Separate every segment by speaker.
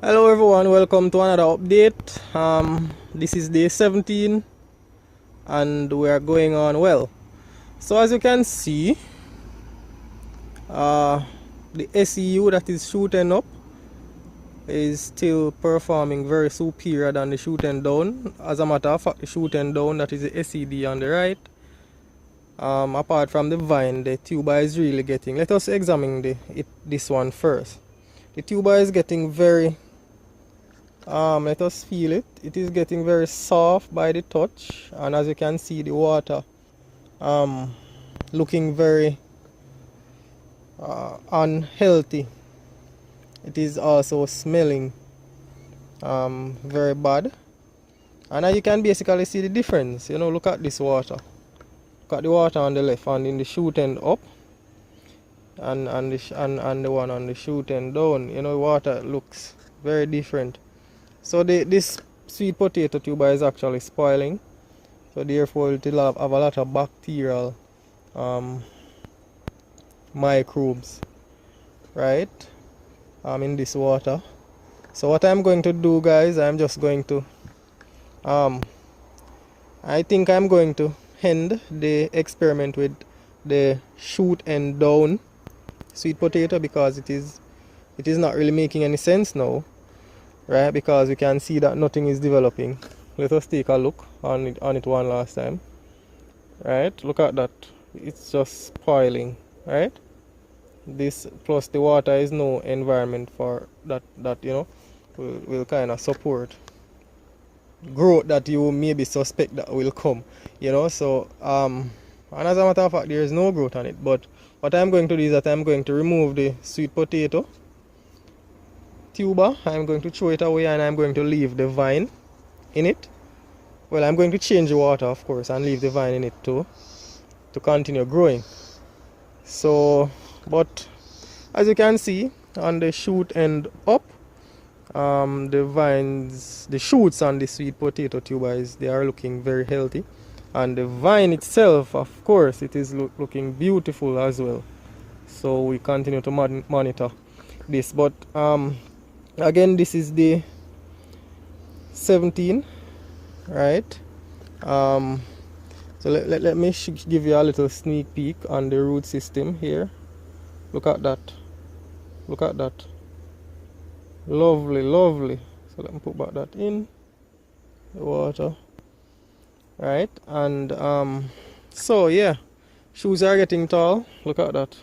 Speaker 1: Hello everyone, welcome to another update. This is day 17 and we are going on well. So as you can see, the SEU that is shooting up is still performing very superior than the shooting down. As a matter of fact, the shooting down, that is the SED on the right, apart from the vine, the tuber is really getting, let us examine this one first. The tuber is getting very let us feel it. It is getting very soft by the touch, and as you can see, the water looking very unhealthy. It is also smelling very bad, and as you can basically see the difference. Look at this water. Look at the water on the left and in the shooting up, and the one on the shooting down. The water looks very different. So this sweet potato tuber is actually spoiling, so therefore it will have a lot of bacterial microbes, right, in this water. So what I'm going to do, guys, I'm just going to I think I'm going to end the experiment with the shoot and down sweet potato, because it is not really making any sense now, right? Because we can see that nothing is developing. Let us take a look on it one last time, right? Look at that, it's just spoiling, right? This plus the water is no environment for that will kind of support growth that you maybe suspect that will come, so and as a matter of fact, there is no growth on it. But what I'm going to do is that I'm going to remove the sweet potato tuber. I'm going to throw it away, and I'm going to leave the vine in it. Well, I'm going to change the water, of course, and leave the vine in it too, to continue growing. So, but as you can see on the shoot and up, the vines, the shoots on the sweet potato tubers, they are looking very healthy, and the vine itself, of course, it is looking beautiful as well. So we continue to monitor this. But again, this is day 17, right? So let me give you a little sneak peek on the root system here. Look at that, look at that, lovely, lovely. So let me put back that in the water, right? And so yeah, shoots are getting tall. Look at that,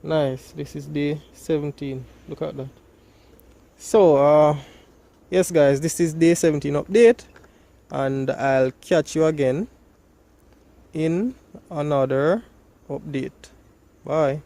Speaker 1: nice. This is day 17, look at that. So yes guys, this is day 17 update, and I'll catch you again in another update. Bye.